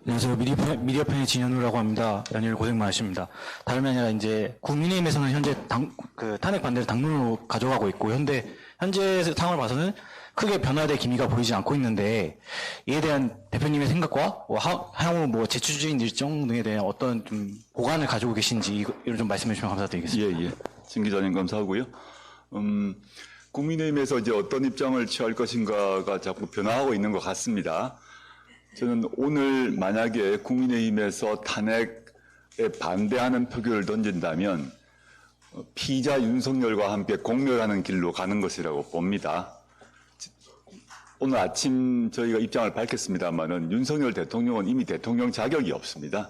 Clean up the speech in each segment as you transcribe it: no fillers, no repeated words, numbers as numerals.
안녕하세요. 미디어편의 진현우라고 합니다. 연일 고생 많으십니다. 다름이 아니라 이제 국민의힘에서는 현재 탄핵 반대를 당론으로 가져가고 있고, 현재 상황을 봐서는 크게 변화될 기미가 보이지 않고 있는데, 이에 대한 대표님의 생각과 향후 제출적인 일정 등에 대한 어떤 좀 보관을 가지고 계신지 이걸 좀 말씀해 주시면 감사드리겠습니다. 예. 진 기자님 감사하고요. 국민의힘에서 이제 어떤 입장을 취할 것인가가 자꾸 변화하고 있는 것 같습니다. 저는 오늘 만약에 국민의힘에서 탄핵에 반대하는 표결을 던진다면 피의자 윤석열과 함께 공멸하는 길로 가는 것이라고 봅니다. 오늘 아침 저희가 입장을 밝혔습니다만은 윤석열 대통령은 이미 대통령 자격이 없습니다.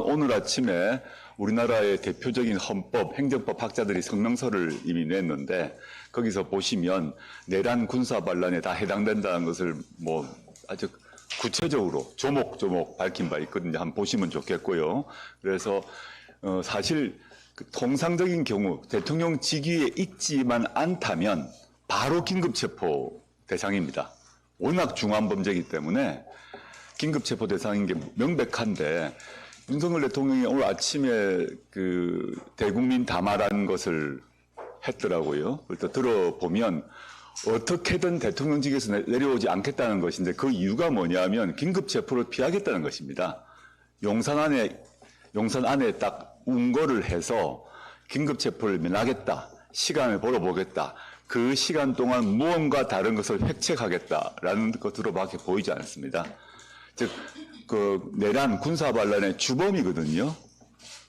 오늘 아침에 우리나라의 대표적인 헌법, 행정법 학자들이 성명서를 이미 냈는데 거기서 보시면 내란 군사 반란에 다 해당된다는 것을 아주 구체적으로 조목조목 밝힌 바 있거든요. 한번 보시면 좋겠고요. 그래서 사실 통상적인 경우 대통령 직위에 있지만 않다면 바로 긴급체포 대상입니다. 워낙 중한 범죄이기 때문에 긴급체포 대상인 게 명백한데 윤석열 대통령이 오늘 아침에 대국민 담화라는 것을 했더라고요. 일단 들어보면 어떻게든 대통령직에서 내려오지 않겠다는 것인데 그 이유가 뭐냐면 긴급체포를 피하겠다는 것입니다. 용산 안에 딱 운거를 해서 긴급체포를 면하겠다. 시간을 벌어보겠다. 그 시간 동안 무언가 다른 것을 획책하겠다라는 것으로밖에 보이지 않습니다. 즉, 내란 군사반란의 주범이거든요.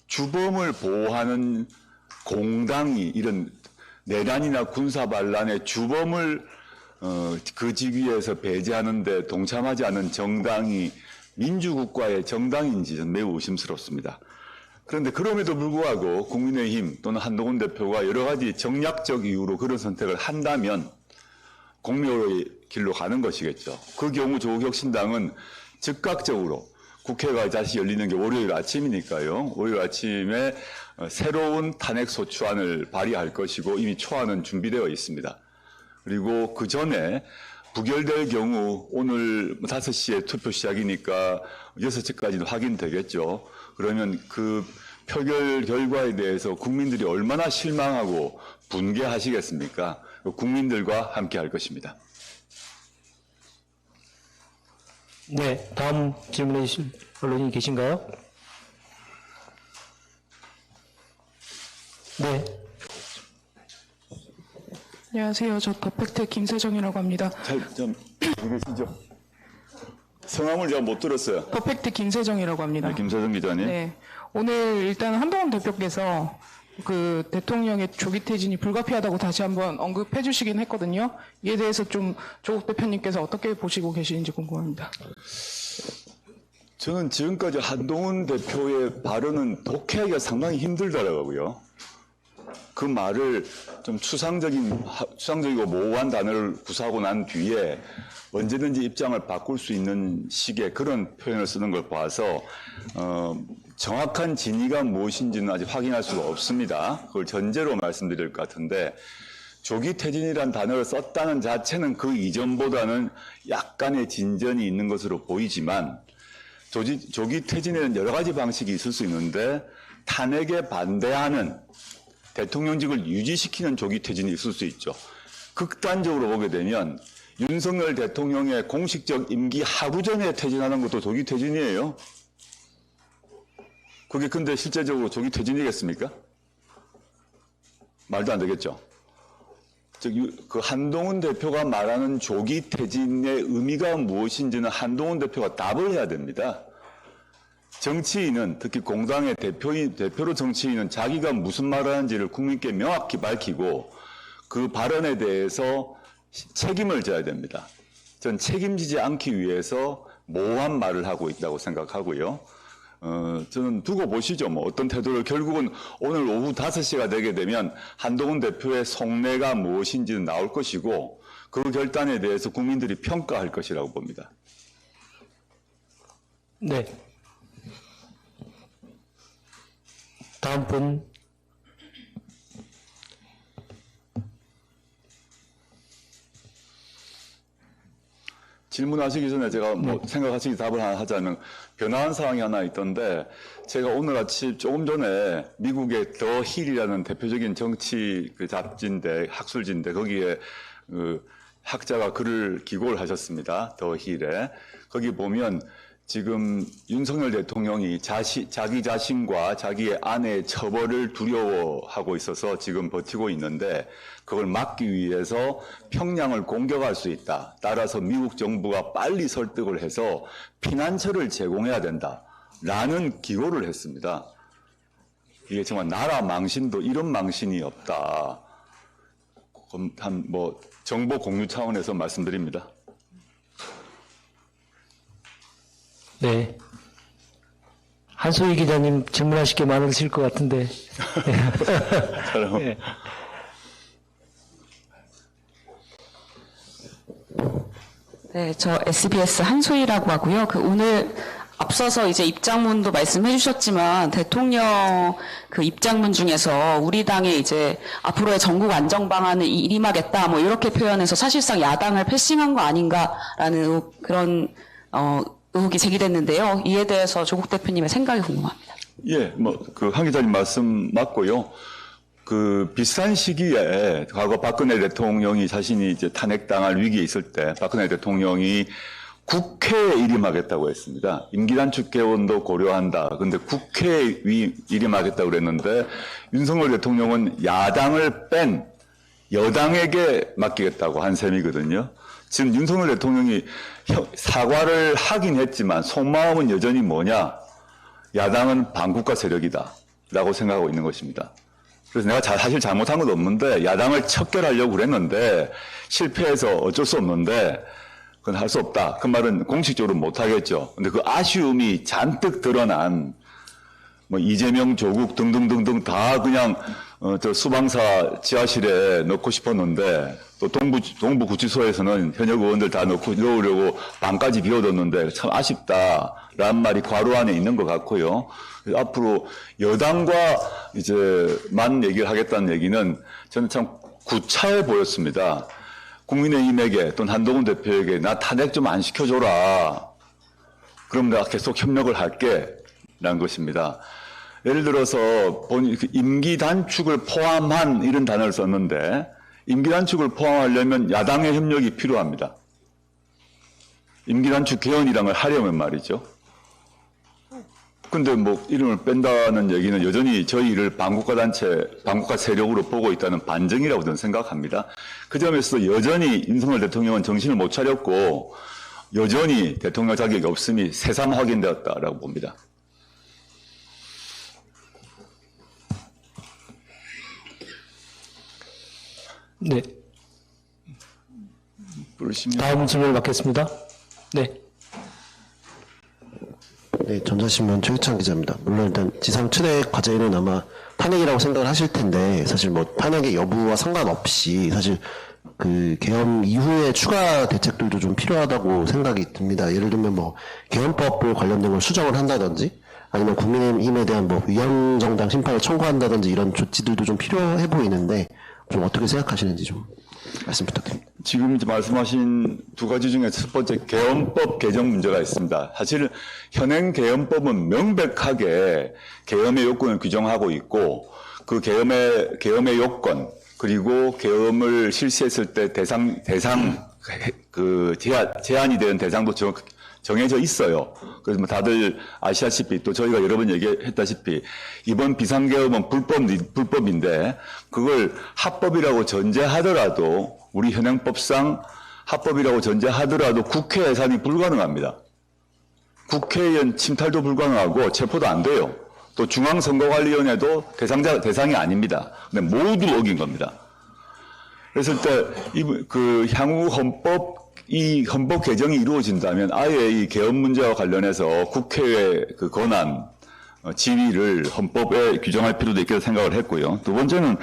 주범을 보호하는 공당이 이런 내란이나 군사반란의 주범을 그 직위에서 배제하는데 동참하지 않은 정당이 민주국가의 정당인지 저는 매우 의심스럽습니다. 그런데 그럼에도 불구하고 국민의힘 또는 한동훈 대표가 여러 가지 정략적 이유로 그런 선택을 한다면 공멸의 길로 가는 것이겠죠. 그 경우 조국혁신당은 즉각적으로 국회가 다시 열리는 게 월요일 아침이니까요. 월요일 아침에 새로운 탄핵소추안을 발의할 것이고 이미 초안은 준비되어 있습니다. 그리고 그 전에 부결될 경우 오늘 5시에 투표 시작이니까 6시까지는 확인되겠죠. 그러면 그 표결 결과에 대해서 국민들이 얼마나 실망하고 분개하시겠습니까? 국민들과 함께 할 것입니다. 네, 다음 질문해 주실 언론인 계신가요? 네. 안녕하세요. 저 더팩트 김세정이라고 합니다. 좀 계시죠? 성함을 제가 못 들었어요. 더팩트 김세정이라고 합니다. 네, 김세정 기자님. 네. 오늘 일단 한동훈 대표께서 대통령의 조기 퇴진이 불가피하다고 다시 한번 언급해 주시긴 했거든요. 이에 대해서 좀 조국 대표님께서 어떻게 보시고 계시는지 궁금합니다. 저는 지금까지 한동훈 대표의 발언은 독해하기가 상당히 힘들더라고요. 그 말을 좀 추상적이고 모호한 단어를 구사하고 난 뒤에 언제든지 입장을 바꿀 수 있는 식의 그런 표현을 쓰는 걸 봐서 정확한 진위가 무엇인지는 아직 확인할 수가 없습니다. 그걸 전제로 말씀드릴 것 같은데 조기 퇴진이란 단어를 썼다는 자체는 그 이전보다는 약간의 진전이 있는 것으로 보이지만 조기 퇴진에는 여러 가지 방식이 있을 수 있는데 탄핵에 반대하는 대통령직을 유지시키는 조기 퇴진이 있을 수 있죠. 극단적으로 보게 되면 윤석열 대통령의 공식적 임기 하루 전에 퇴진하는 것도 조기 퇴진이에요. 그게 근데 실제적으로 조기 퇴진이겠습니까? 말도 안 되겠죠. 즉, 한동훈 대표가 말하는 조기 퇴진의 의미가 무엇인지는 한동훈 대표가 답을 해야 됩니다. 정치인은, 특히 공당의 대표로 정치인은 자기가 무슨 말을 하는지를 국민께 명확히 밝히고 그 발언에 대해서 책임을 져야 됩니다. 전 책임지지 않기 위해서 모호한 말을 하고 있다고 생각하고요. 저는 두고 보시죠. 어떤 태도를 결국은 오늘 오후 5시가 되게 되면 한동훈 대표의 속내가 무엇인지는 나올 것이고 그 결단에 대해서 국민들이 평가할 것이라고 봅니다. 네. 다음 분. 질문하시기 전에 제가 뭐 생각하시기 답을 하나 하자면 변화한 상황이 하나 있던데 제가 오늘 아침 조금 전에 미국의 더 힐이라는 대표적인 정치 그 잡지인데 학술지인데 거기에 그 학자가 글을 기고를 하셨습니다. 더 힐에. 거기 보면 지금 윤석열 대통령이 자기 자신과 자기의 아내의 처벌을 두려워하고 있어서 지금 버티고 있는데 그걸 막기 위해서 평양을 공격할 수 있다. 따라서 미국 정부가 빨리 설득을 해서 피난처를 제공해야 된다. 라는 기고를 했습니다. 이게 정말 나라 망신도 이런 망신이 없다. 한 뭐 정보 공유 차원에서 말씀드립니다. 네. 한소희 기자님 질문하실 게 많으실 것 같은데. 네. 네, 저 SBS 한소희라고 하고요. 오늘 앞서서 이제 입장문도 말씀해 주셨지만 대통령 그 입장문 중에서 우리 당의 이제 앞으로의 전국 안정 방안을 일임하겠다 뭐 이렇게 표현해서 사실상 야당을 패싱한 거 아닌가라는 그런 의혹이 제기됐는데요. 이에 대해서 조국 대표님의 생각이 궁금합니다. 예, 뭐 그 한 기자님 말씀 맞고요. 그 비슷한 시기에 과거 박근혜 대통령이 자신이 이제 탄핵당할 위기에 있을 때 박근혜 대통령이 국회에 일임하겠다고 했습니다. 임기 단축 개헌도 고려한다. 그런데 국회에 일임하겠다고 그랬는데 윤석열 대통령은 야당을 뺀 여당에게 맡기겠다고 한 셈이거든요. 지금 윤석열 대통령이 사과를 하긴 했지만 속마음은 여전히 뭐냐? 야당은 반국가 세력이다. 라고 생각하고 있는 것입니다. 그래서 내가 사실 잘못한 건 없는데 야당을 척결하려고 그랬는데 실패해서 어쩔 수 없는데 그건 할 수 없다. 그 말은 공식적으로 못 하겠죠. 근데 그 아쉬움이 잔뜩 드러난 뭐 이재명, 조국 등등등등 다 그냥 저 수방사 지하실에 넣고 싶었는데 또 동부구치소에서는 현역 의원들 다 넣으려고 방까지 비워뒀는데 참 아쉽다라는 말이 괄호 안에 있는 것 같고요. 앞으로 여당과 이제만 얘기를 하겠다는 얘기는 저는 참 구차해 보였습니다. 국민의힘에게 또는 한동훈 대표에게 나 탄핵 좀 안 시켜줘라. 그럼 내가 계속 협력을 할게. 라는 것입니다. 예를 들어서 임기 단축을 포함한 이런 단어를 썼는데 임기 단축을 포함하려면 야당의 협력이 필요합니다. 임기 단축 개헌이란 걸 하려면 말이죠. 근데 뭐 이름을 뺀다는 얘기는 여전히 저희를 반국가 단체, 반국가 세력으로 보고 있다는 반증이라고 저는 생각합니다. 그 점에서 여전히 윤석열 대통령은 정신을 못 차렸고 여전히 대통령 자격이 없음이 새삼 확인되었다라고 봅니다. 네. 부르시면 다음 질문을 받겠습니다. 네. 네, 전자신문 최규창 기자입니다. 물론 일단 지상 최대 과제는 아마 탄핵이라고 생각을 하실 텐데 사실 뭐 탄핵의 여부와 상관없이 사실 그 계엄 이후에 추가 대책들도 좀 필요하다고 생각이 듭니다. 예를 들면 뭐 계엄법을 관련된 걸 수정을 한다든지 아니면 국민의힘에 대한 뭐 위헌정당 심판을 청구한다든지 이런 조치들도 좀 필요해 보이는데 좀 어떻게 생각하시는지 좀 말씀 부탁드립니다. 지금 이제 말씀하신 두 가지 중에 첫 번째 계엄법 개정 문제가 있습니다. 사실 현행 계엄법은 명백하게 계엄의 요건을 규정하고 있고 그 계엄의 요건 그리고 계엄을 실시했을 때 제한이 되는 대상도 정해져 있어요. 그래서 뭐 다들 아시다시피 또 저희가 여러 번 얘기했다시피 이번 비상계엄은 불법인데 그걸 합법이라고 전제하더라도 우리 현행법상 합법이라고 전제하더라도 국회 예산이 불가능합니다. 국회의원 침탈도 불가능하고 체포도 안 돼요. 또 중앙선거관리위원회도 대상이 아닙니다. 근데 모두 어긴 겁니다. 그랬을 때 향후 이 헌법 개정이 이루어진다면 아예 이 계엄 문제와 관련해서 국회의 그 권한, 지위를 헌법에 규정할 필요도 있겠다 생각을 했고요. 두 번째는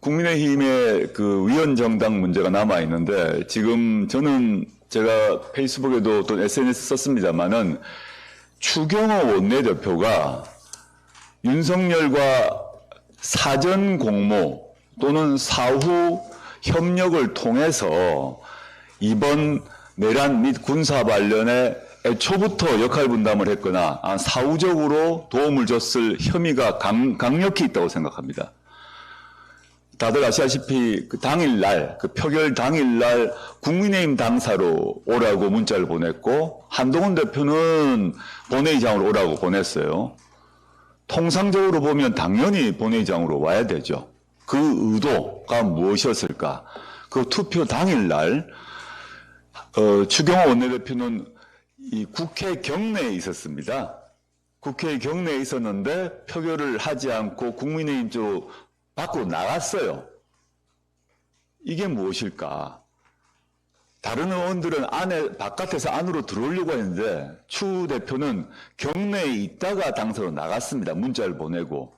국민의힘의 그 위헌정당 문제가 남아 있는데 지금 저는 제가 페이스북에도 또 SNS 썼습니다만은 추경호 원내대표가 윤석열과 사전 공모 또는 사후 협력을 통해서 이번 내란 및 군사 관련에 애초부터 역할 분담을 했거나 사후적으로 도움을 줬을 혐의가 강력히 있다고 생각합니다. 다들 아시다시피 그 당일날, 그 표결 당일날 국민의힘 당사로 오라고 문자를 보냈고 한동훈 대표는 본회의장으로 오라고 보냈어요. 통상적으로 보면 당연히 본회의장으로 와야 되죠. 그 의도가 무엇이었을까? 그 투표 당일날 추경호 원내대표는 이 국회 경내에 있었습니다. 국회 경내에 있었는데 표결을 하지 않고 국민의힘 쪽 밖으로 나갔어요. 이게 무엇일까? 다른 의원들은 바깥에서 안으로 들어오려고 했는데 추 대표는 경내에 있다가 당사로 나갔습니다. 문자를 보내고.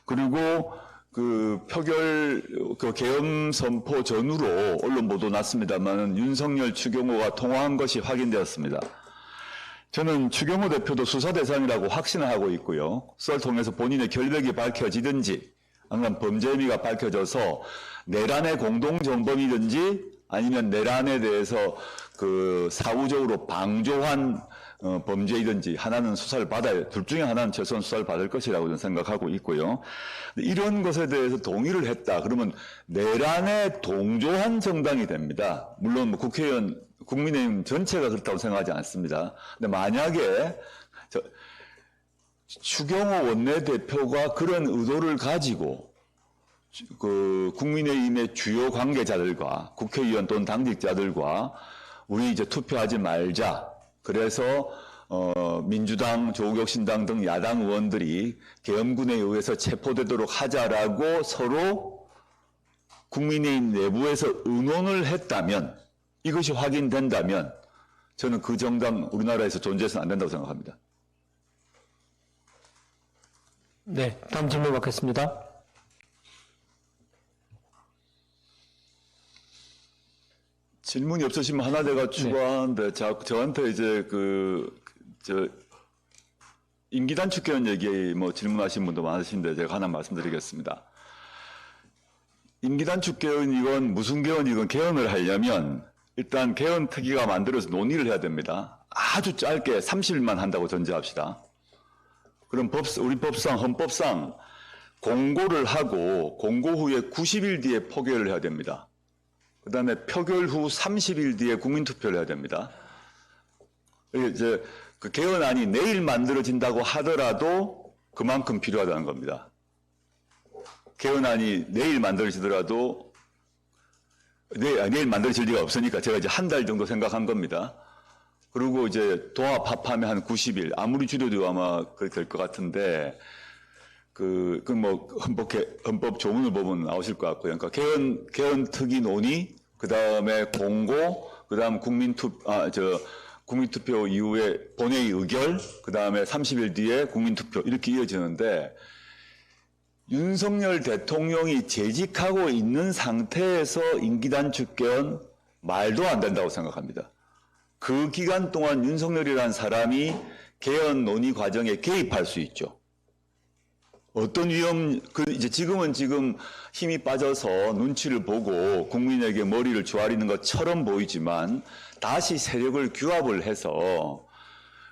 그리고 그 표결 그 계엄 선포 전후로 언론 보도 났습니다만 윤석열 추경호가 통화한 것이 확인되었습니다. 저는 추경호 대표도 수사 대상이라고 확신을 하고 있고요. 수사를 통해서 본인의 결백이 밝혀지든지 아니면 범죄 혐의가 밝혀져서 내란의 공동정범이든지 아니면 내란에 대해서 그 사후적으로 방조한 범죄이든지 하나는 수사를 받아야, 둘 중에 하나는 최소한 수사를 받을 것이라고 저는 생각하고 있고요. 이런 것에 대해서 동의를 했다. 그러면 내란에 동조한 정당이 됩니다. 물론 뭐 국회의원, 국민의힘 전체가 그렇다고 생각하지 않습니다. 근데 만약에 추경호 원내대표가 그런 의도를 가지고 그 국민의힘의 주요 관계자들과 국회의원 또는 당직자들과 우리 이제 투표하지 말자. 그래서 민주당, 조국혁신당 등 야당 의원들이 계엄군에 의해서 체포되도록 하자라고 서로 국민의힘 내부에서 의논을 했다면, 이것이 확인된다면 저는 그 정당 우리나라에서 존재해서는 안 된다고 생각합니다. 네, 다음 질문 받겠습니다. 질문이 없으시면 하나 내가 추가하는데, 저한테 이제 임기단축 개헌 얘기 뭐 질문하신 분도 많으신데 제가 하나 말씀드리겠습니다. 임기단축 개헌이건 무슨 개헌이건 개헌을 하려면 일단 개헌 특위가 만들어서 논의를 해야 됩니다. 아주 짧게 30일만 한다고 전제합시다. 그럼 우리 법상, 헌법상 공고를 하고 공고 후에 90일 뒤에 표결을 해야 됩니다. 그 다음에 표결 후 30일 뒤에 국민투표를 해야 됩니다. 이제 그 개헌안이 내일 만들어진다고 하더라도 그만큼 필요하다는 겁니다. 개헌안이 내일 만들어지더라도 내일 만들어질 리가 없으니까 제가 이제 한 달 정도 생각한 겁니다. 그리고 이제 도합합하면 한 90일, 아무리 줄여도 아마 그렇게 될 것 같은데, 뭐 헌법 조문을 보면 나오실 것 같고요. 그러니까 개헌 특위 논의, 그 다음에 공고, 그 다음 국민투표 이후에 본회의 의결, 그 다음에 30일 뒤에 국민투표 이렇게 이어지는데, 윤석열 대통령이 재직하고 있는 상태에서 임기단축 개헌 말도 안 된다고 생각합니다. 그 기간 동안 윤석열이라는 사람이 개헌 논의 과정에 개입할 수 있죠. 어떤 이제 지금 힘이 빠져서 눈치를 보고 국민에게 머리를 조아리는 것처럼 보이지만 다시 세력을 규합을 해서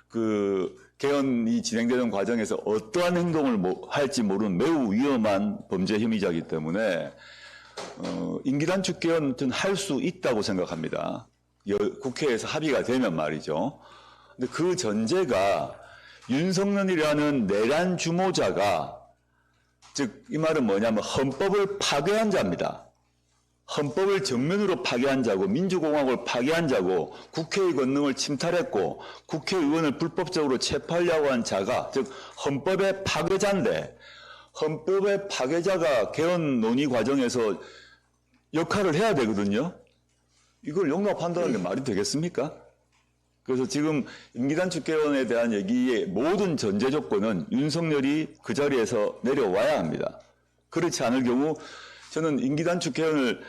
그 개헌이 진행되는 과정에서 어떠한 행동을 할지 모르는 매우 위험한 범죄 혐의자이기 때문에 임기단축 개헌은 할 수 있다고 생각합니다. 국회에서 합의가 되면 말이죠. 근데 그 전제가 윤석열이라는 내란 주모자가, 즉 이 말은 뭐냐면 헌법을 파괴한 자입니다. 헌법을 정면으로 파괴한 자고 민주공화국을 파괴한 자고 국회의 권능을 침탈했고 국회의원을 불법적으로 체포하려고 한 자가, 즉 헌법의 파괴자인데, 헌법의 파괴자가 개헌 논의 과정에서 역할을 해야 되거든요. 이걸 용납한다는 게 말이 되겠습니까? 그래서 지금 임기단축 개헌에 대한 얘기의 모든 전제 조건은 윤석열이 그 자리에서 내려와야 합니다. 그렇지 않을 경우 저는 임기단축 개헌을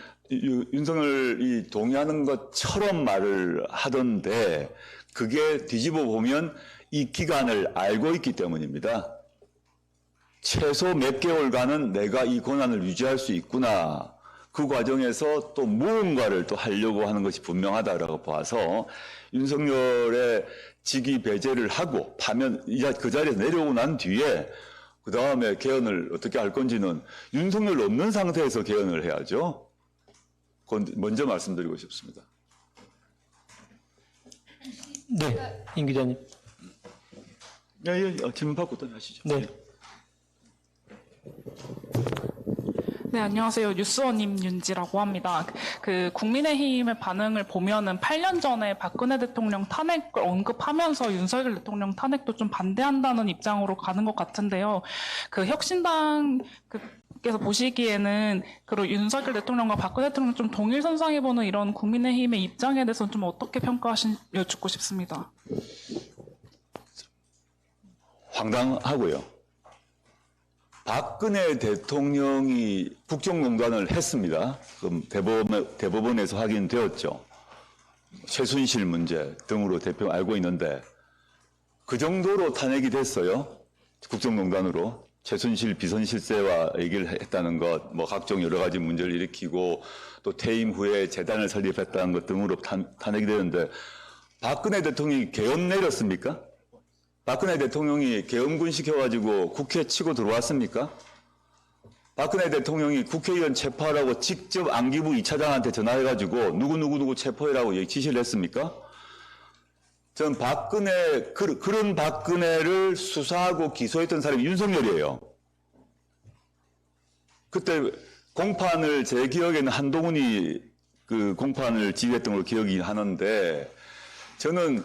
윤석열이 동의하는 것처럼 말을 하던데, 그게 뒤집어 보면 이 기간을 알고 있기 때문입니다. 최소 몇 개월간은 내가 이 권한을 유지할 수 있구나. 그 과정에서 또 무언가를 또 하려고 하는 것이 분명하다라고 봐서 윤석열의 직위 배제를 하고 그 자리에서 내려오고 난 뒤에 그 다음에 개헌을 어떻게 할 건지는 윤석열 없는 상태에서 개헌을 해야죠. 그건 먼저 말씀드리고 싶습니다. 네, 임 기자님. 예, 질문 받고 또 하시죠. 네. 네, 안녕하세요. 뉴스원님 윤지라고 합니다. 그 국민의힘의 반응을 보면은 8년 전에 박근혜 대통령 탄핵을 언급하면서 윤석열 대통령 탄핵도 좀 반대한다는 입장으로 가는 것 같은데요. 그 혁신당 께서 보시기에는 그리고 윤석열 대통령과 박근혜 대통령 좀 동일선상에 보는 이런 국민의힘의 입장에 대해서는 좀 어떻게 평가하시는지 여쭙고 싶습니다. 황당하고요. 박근혜 대통령이 국정농단을 했습니다. 그럼 대법원에서 확인되었죠. 최순실 문제 등으로 대표 알고 있는데 그 정도로 탄핵이 됐어요. 국정농단으로. 최순실 비선실세와 얘기를 했다는 것, 뭐 각종 여러 가지 문제를 일으키고 또 퇴임 후에 재단을 설립했다는 것 등으로 탄핵이 되는데 박근혜 대통령이 계엄 내렸습니까? 박근혜 대통령이 계엄군 시켜가지고 국회 치고 들어왔습니까? 박근혜 대통령이 국회의원 체포하라고 직접 안기부 2차장한테 전화해가지고 누구 체포해라고 지시를 했습니까? 전 그런 박근혜를 수사하고 기소했던 사람이 윤석열이에요. 그때 공판을 제 기억에는 한동훈이 그 공판을 지휘했던 걸로 기억이 하는데 저는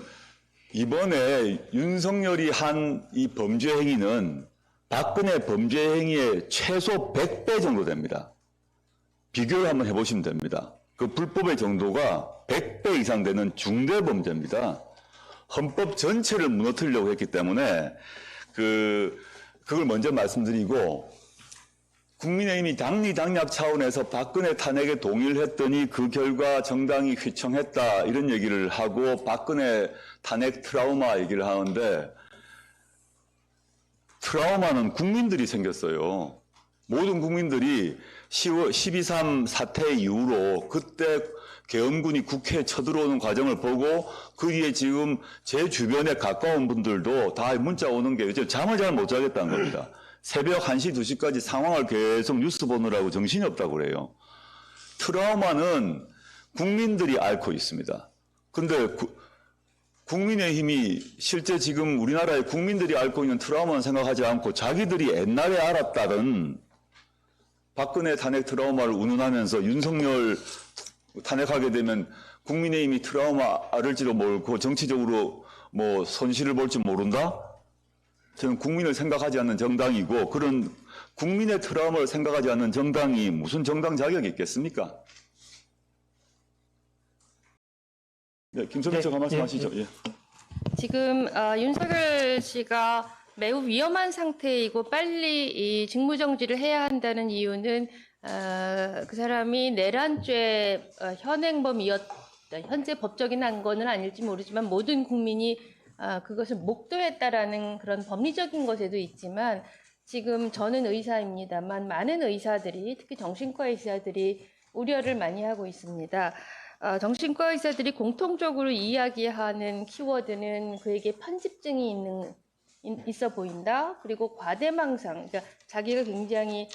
이번에 윤석열이 한 이 범죄 행위는 박근혜 범죄 행위의 최소 100배 정도 됩니다. 비교를 한번 해보시면 됩니다. 그 불법의 정도가 100배 이상 되는 중대 범죄입니다. 헌법 전체를 무너뜨리려고 했기 때문에 그걸 먼저 말씀드리고 국민의힘이 당리당략 차원에서 박근혜 탄핵에 동의를 했더니 그 결과 정당이 휘청했다 이런 얘기를 하고 박근혜 탄핵 트라우마 얘기를 하는데 트라우마는 국민들이 생겼어요. 모든 국민들이 12.3 사태 이후로 그때 계엄군이 국회에 쳐들어오는 과정을 보고 그 뒤에 지금 제 주변에 가까운 분들도 다 문자 오는 게 이제 잠을 잘 못 자겠다는 겁니다. 새벽 1시, 2시까지 상황을 계속 뉴스 보느라고 정신이 없다고 그래요. 트라우마는 국민들이 앓고 있습니다. 근데 국민의힘이 실제 지금 우리나라의 국민들이 앓고 있는 트라우마는 생각하지 않고 자기들이 옛날에 알았다던 박근혜 탄핵 트라우마를 운운하면서 윤석열 탄핵하게 되면 국민의힘이 트라우마 앓을지도 모르고 정치적으로 뭐 손실을 볼지 모른다? 저는 국민을 생각하지 않는 정당이고 그런 국민의 트라우마를 생각하지 않는 정당이 무슨 정당 자격이 있겠습니까? 네, 김선민 씨가 말씀하시죠. 예. 지금 윤석열 씨가 매우 위험한 상태이고 빨리 이 직무정지를 해야 한다는 이유는 그 사람이 내란죄 현행범이었다. 현재 법적인 한거는 아닐지 모르지만 모든 국민이 그것을 목도했다라는 그런 법리적인 것에도 있지만 지금 저는 의사입니다만 많은 의사들이 특히 정신과 의사들이 우려를 많이 하고 있습니다. 정신과 의사들이 공통적으로 이야기하는 키워드는 그에게 편집증이 있어 보인다. 그리고 과대망상, 그러니까 자기가 굉장히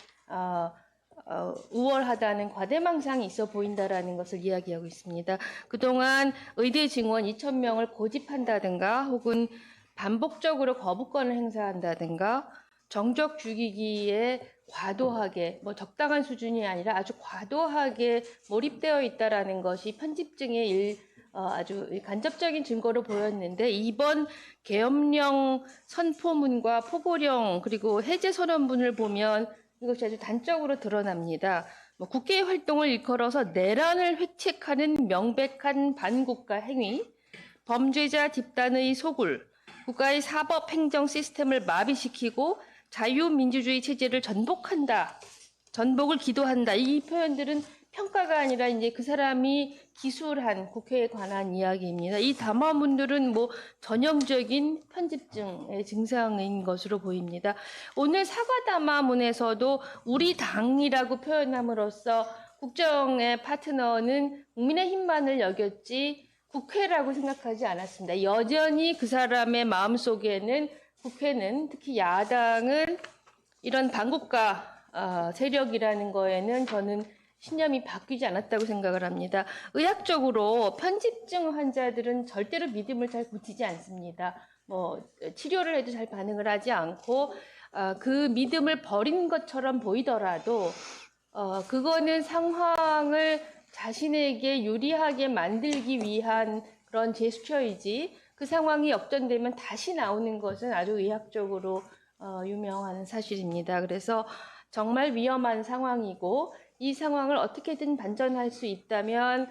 우월하다는 과대망상이 있어 보인다라는 것을 이야기하고 있습니다. 그동안 의대 증원 2,000명을 고집한다든가 혹은 반복적으로 거부권을 행사한다든가 정적 죽이기에 과도하게 적당한 수준이 아니라 아주 과도하게 몰입되어 있다라는 것이 편집증의 아주 간접적인 증거로 보였는데 이번 계엄령 선포문과 포고령 그리고 해제 선언문을 보면 이것이 아주 단적으로 드러납니다. 국회 활동을 일컬어서 내란을 획책하는 명백한 반국가 행위, 범죄자 집단의 소굴, 국가의 사법 행정 시스템을 마비시키고 자유민주주의 체제를 전복한다, 전복을 기도한다. 이 표현들은 평가가 아니라 이제 그 사람이 기술한 국회에 관한 이야기입니다. 이 담화문들은 전형적인 편집증의 증상인 것으로 보입니다. 오늘 사과 담화문에서도 우리 당이라고 표현함으로써 국정의 파트너는 국민의힘만을 여겼지 국회라고 생각하지 않았습니다. 여전히 그 사람의 마음속에는 국회는, 특히 야당은 이런 반국가 세력이라는 거에는 저는 신념이 바뀌지 않았다고 생각을 합니다. 의학적으로 편집증 환자들은 절대로 믿음을 잘 굳히지 않습니다. 치료를 해도 잘 반응을 하지 않고 그 믿음을 버린 것처럼 보이더라도 그거는 상황을 자신에게 유리하게 만들기 위한 그런 제스처이지, 그 상황이 역전되면 다시 나오는 것은 아주 의학적으로 유명한 사실입니다. 그래서 정말 위험한 상황이고, 이 상황을 어떻게든 반전할 수 있다면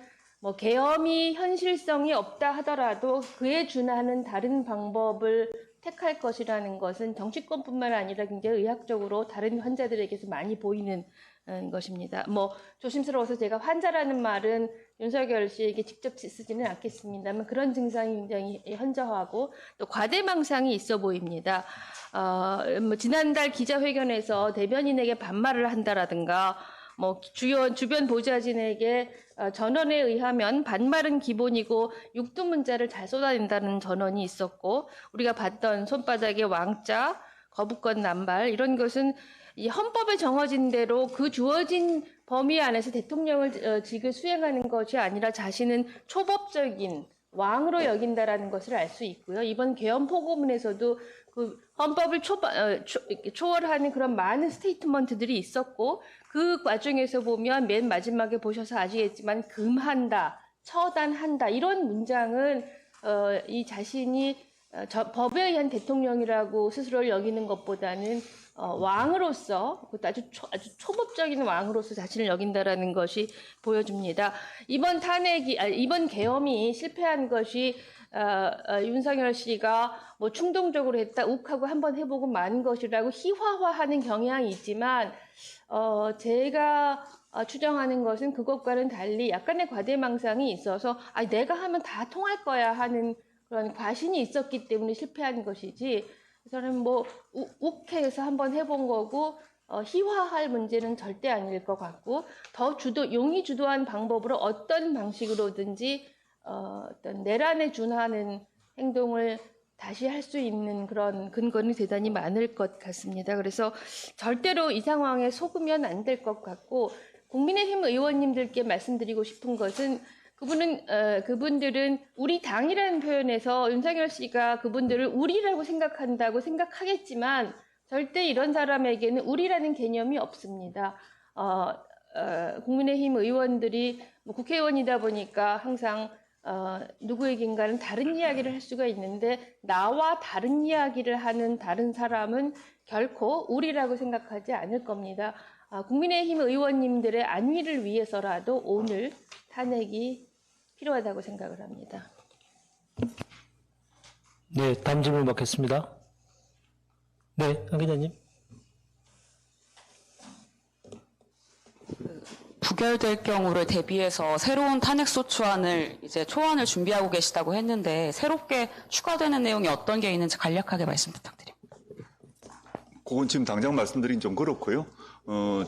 계엄이 현실성이 없다 하더라도 그에 준하는 다른 방법을 택할 것이라는 것은 정치권뿐만 아니라 굉장히 의학적으로 다른 환자들에게서 많이 보이는 것입니다. 조심스러워서 제가 환자라는 말은 윤석열 씨에게 직접 쓰지는 않겠습니다만 그런 증상이 굉장히 현저하고 또 과대망상이 있어 보입니다. 지난달 기자회견에서 대변인에게 반말을 한다라든가 주변 보좌진에게 전원에 의하면 반말은 기본이고 육두문자를 잘 쏟아낸다는 전원이 있었고, 우리가 봤던 손바닥의 왕자, 거부권 남발, 이런 것은 이 헌법에 정해진 대로 그 주어진 범위 안에서 대통령을 직을 수행하는 것이 아니라 자신은 초법적인 왕으로 여긴다라는 것을 알 수 있고요. 이번 계엄 포고문에서도 그 헌법을 초월하는 그런 많은 스테이트먼트들이 있었고, 그 과정에서 보면 맨 마지막에 보셔서 아시겠지만 금한다, 처단한다, 이런 문장은 이 자신이 법에 의한 대통령이라고 스스로를 여기는 것보다는 왕으로서, 그것도 아주 초법적인 왕으로서 자신을 여긴다라는 것이 보여집니다. 이번 계엄이 실패한 것이 윤석열 씨가 충동적으로 했다, 욱하고 한번 해보고 만 것이라고 희화화하는 경향이 있지만, 제가 추정하는 것은 그것과는 달리 약간의 과대망상이 있어서 내가 하면 다 통할 거야 하는 그런 과신이 있었기 때문에 실패한 것이지, 저는 욱해서 한번 해본 거고 희화할 문제는 절대 아닐 것 같고, 더 용이 주도한 방법으로 어떤 방식으로든지 어떤 내란에 준하는 행동을 다시 할 수 있는 그런 근거는 대단히 많을 것 같습니다. 그래서 절대로 이 상황에 속으면 안 될 것 같고, 국민의힘 의원님들께 말씀드리고 싶은 것은 그분들은 우리 당이라는 표현에서 윤석열 씨가 그분들을 우리라고 생각한다고 생각하겠지만 절대 이런 사람에게는 우리라는 개념이 없습니다. 국민의힘 의원들이 국회의원이다 보니까 항상 누구에겐가는 다른 이야기를 할 수가 있는데, 나와 다른 이야기를 하는 다른 사람은 결코 우리라고 생각하지 않을 겁니다. 국민의힘 의원님들의 안위를 위해서라도 오늘 탄핵이 필요하다고 생각을 합니다. 네, 다음 질문 받겠습니다. 네, 한 기자님. 부결될 경우를 대비해서 새로운 탄핵소추안을 이제 초안을 준비하고 계시다고 했는데, 새롭게 추가되는 내용이 어떤 게 있는지 간략하게 말씀 부탁드립니다. 그건 지금 당장 말씀드린 좀 그렇고요.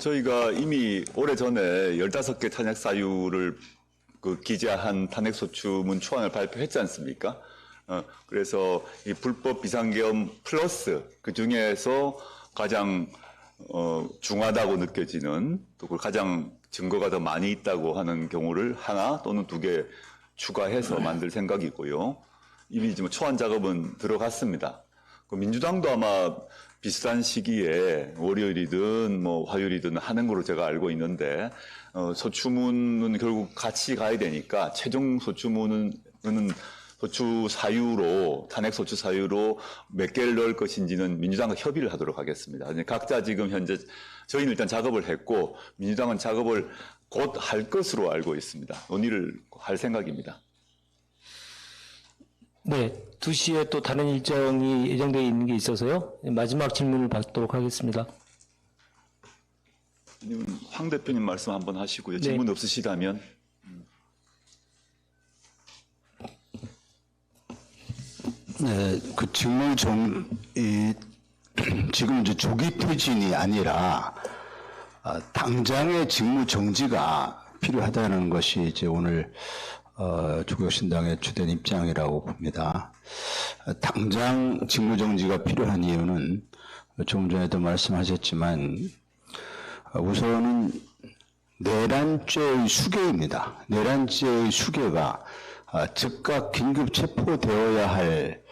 저희가 이미 오래전에 15개 탄핵 사유를 기재한 탄핵소추문 초안을 발표했지 않습니까? 그래서 이 불법 비상계엄 플러스 그 중에서 가장 중하다고 느껴지는, 또 가장 증거가 더 많이 있다고 하는 경우를 하나 또는 2개 추가해서 만들 생각이고요. 이미 지금 초안 작업은 들어갔습니다. 민주당도 아마 비슷한 시기에 월요일이든 화요일이든 하는 걸로 제가 알고 있는데, 소추문은 결국 같이 가야 되니까 최종 소추문은 소추 사유로, 탄핵 소추 사유로 몇 개를 넣을 것인지는 민주당과 협의를 하도록 하겠습니다. 각자 지금 현재 저희는 일단 작업을 했고 민주당은 작업을 곧 할 것으로 알고 있습니다. 논의를 할 생각입니다. 네, 2시에 또 다른 일정이 예정되어 있는 게 있어서요. 마지막 질문을 받도록 하겠습니다. 황 대표님 말씀 한번 하시고요. 네. 질문 없으시다면. 네, 그 직무 지금 이제 조기 퇴진이 아니라 당장의 직무 정지가 필요하다는 것이 이제 오늘 조국신당의 주된 입장이라고 봅니다. 당장 직무 정지가 필요한 이유는 조금 전에도 말씀하셨지만 우선은 내란죄의 수괴입니다. 내란죄의 수괴가 즉각 긴급 체포되어야 할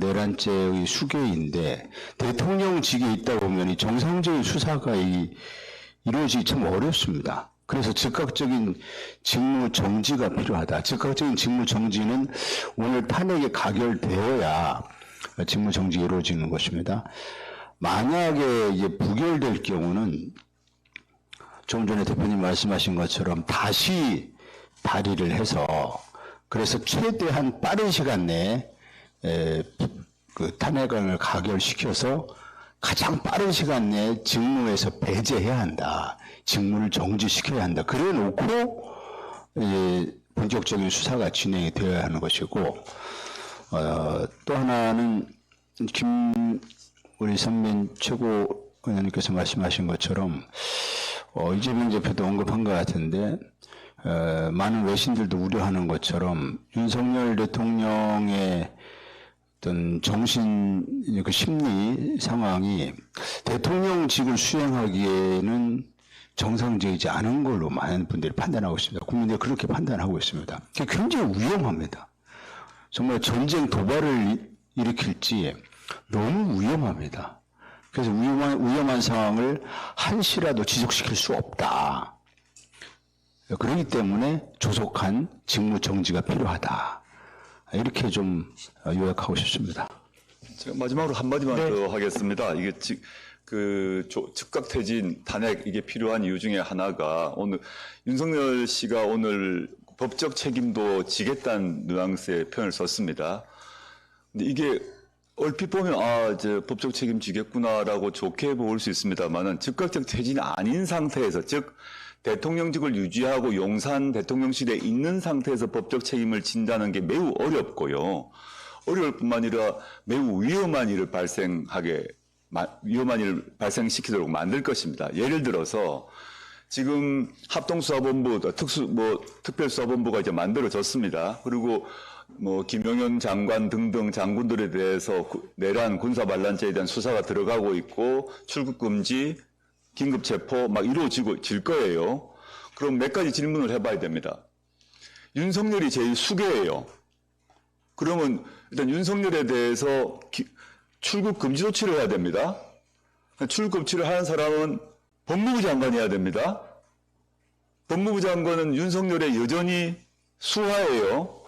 내란죄의 수괴인데 대통령직에 있다 보면 이 정상적인 수사가 이루어지기 참 어렵습니다. 그래서 즉각적인 직무 정지가 필요하다. 즉각적인 직무 정지는 오늘 탄핵이 가결되어야 직무 정지가 이루어지는 것입니다. 만약에 이제 부결될 경우는 좀 전에 대표님 말씀하신 것처럼 다시 발의를 해서 그래서 최대한 빠른 시간 내에 그 탄핵안을 가결시켜서 가장 빠른 시간 내에 직무에서 배제해야 한다. 직무를 정지시켜야 한다. 그래 놓고 본격적인 수사가 진행이 되어야 하는 것이고 또 하나는 우리 선민 최고위원님께서 말씀하신 것처럼 이재명 대표도 언급한 것 같은데 많은 외신들도 우려하는 것처럼 윤석열 대통령의 어떤 정신 그 심리 상황이 대통령직을 수행하기에는 정상적이지 않은 걸로 많은 분들이 판단하고 있습니다. 국민들이 그렇게 판단하고 있습니다. 굉장히 위험합니다. 정말 전쟁 도발을 일으킬지 너무 위험합니다. 그래서 위험한 상황을 한시라도 지속시킬 수 없다. 그렇기 때문에 조속한 직무 정지가 필요하다. 이렇게 좀 요약하고 싶습니다. 제가 마지막으로 한마디만 더 하겠습니다. 이게 즉각 퇴진, 탄핵 이게 필요한 이유 중에 하나가 오늘 윤석열 씨가 오늘 법적 책임도 지겠다는 뉘앙스의 표현을 썼습니다. 근데 이게 얼핏 보면 이제 법적 책임 지겠구나라고 좋게 볼 수 있습니다만은 즉각적 퇴진이 아닌 상태에서 즉 대통령직을 유지하고 용산 대통령실에 있는 상태에서 법적 책임을 진다는 게 매우 어렵고요. 어려울 뿐만 아니라 매우 위험한 일을 발생시키도록 만들 것입니다. 예를 들어서 지금 합동수사본부, 특별수사본부가 이제 만들어졌습니다. 그리고 김용현 장관 등등 장군들에 대해서 내란 군사반란죄에 대한 수사가 들어가고 있고 출국금지, 긴급체포 막 이루어질 거예요. 그럼 몇 가지 질문을 해봐야 됩니다. 윤석열이 제일 수괴예요. 그러면 일단 윤석열에 대해서 출국금지 조치를 해야 됩니다. 출국금지를 하는 사람은 법무부 장관이 해야 됩니다. 법무부 장관은 윤석열의 여전히 수하예요.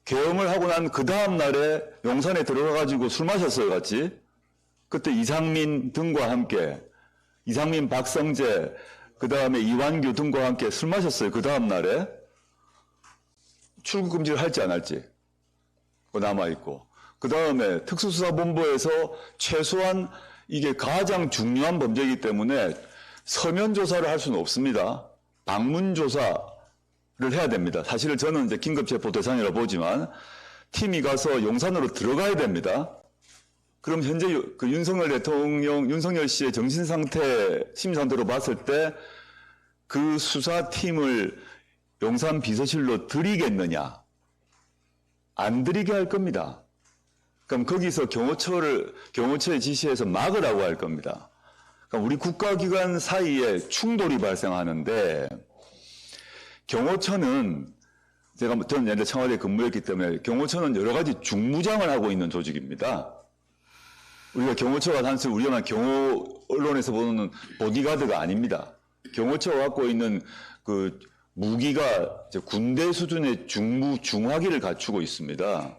계엄을 하고 난 그 다음 날에 용산에 들어가가지고 술 마셨어요, 같이. 그때 이상민 등과 함께, 이상민, 박성재, 그 다음에 이완규 등과 함께 술 마셨어요, 그 다음 날에. 출국금지를 할지 안 할지. 그거 남아있고. 그 다음에 특수수사본부에서 최소한 이게 가장 중요한 범죄이기 때문에 서면 조사를 할 수는 없습니다. 방문 조사를 해야 됩니다. 사실은 저는 이제 긴급체포 대상이라 보지만 팀이 가서 용산으로 들어가야 됩니다. 그럼 현재 그 윤석열 씨의 정신 상태, 심리 상태로 봤을 때 그 수사팀을 용산 비서실로 들이겠느냐? 안 들이게 할 겁니다. 그럼 거기서 경호처의 지시에서 막으라고 할 겁니다. 그러니까 우리 국가기관 사이에 충돌이 발생하는데 경호처는 저는 옛날에 청와대에 근무했기 때문에 경호처는 여러 가지 중무장을 하고 있는 조직입니다. 우리가 경호처가 단순히 우리가 경호 언론에서 보는 보디가드가 아닙니다. 경호처가 갖고 있는 그 무기가 군대 수준의 중화기를 갖추고 있습니다.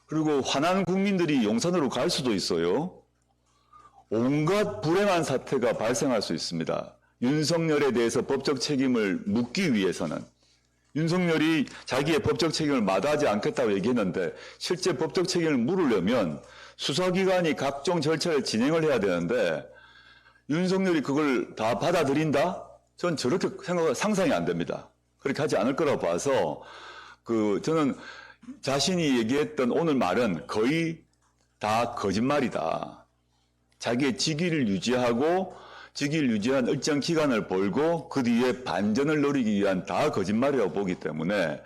그리고 화난 국민들이 용산으로 갈 수도 있어요. 온갖 불행한 사태가 발생할 수 있습니다. 윤석열에 대해서 법적 책임을 묻기 위해서는 윤석열이 자기의 법적 책임을 마다하지 않겠다고 얘기했는데 실제 법적 책임을 물으려면 수사기관이 각종 절차를 진행을 해야 되는데 윤석열이 그걸 다 받아들인다? 전 저렇게 상상이 안 됩니다. 그렇게 하지 않을 거라고 봐서 저는 자신이 얘기했던 오늘 말은 거의 다 거짓말이다. 자기의 직위를 유지하고 직위를 유지한 일정 기간을 벌고 그 뒤에 반전을 노리기 위한 다 거짓말이라고 보기 때문에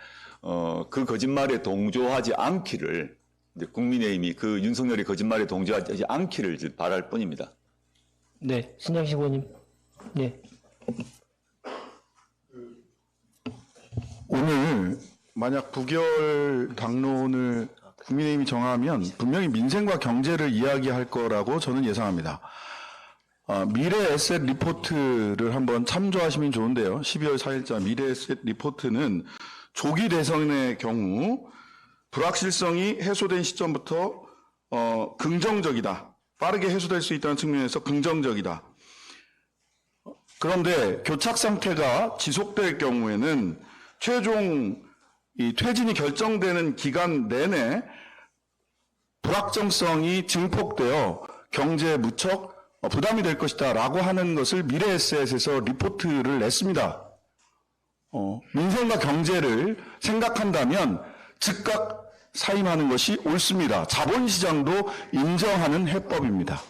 그 거짓말에 동조하지 않기를 이제 국민의힘이 그 윤석열이 거짓말에 동조하지 않기를 이제 바랄 뿐입니다. 네, 신장식 의원님. 네. 오늘 만약 부결 당론을 국민의힘이 정하면 분명히 민생과 경제를 이야기할 거라고 저는 예상합니다. 미래 에셋 리포트를 한번 참조하시면 좋은데요. 12월 4일자 미래 에셋 리포트는 조기 대선의 경우 불확실성이 해소된 시점부터 긍정적이다. 빠르게 해소될 수 있다는 측면에서 긍정적이다. 그런데 교착 상태가 지속될 경우에는 최종 이 퇴진이 결정되는 기간 내내 불확정성이 증폭되어 경제에 무척 부담이 될 것이다 라고 하는 것을 미래에셋에서 리포트를 냈습니다. 민생과 경제를 생각한다면 즉각 사임하는 것이 옳습니다. 자본시장도 인정하는 해법입니다.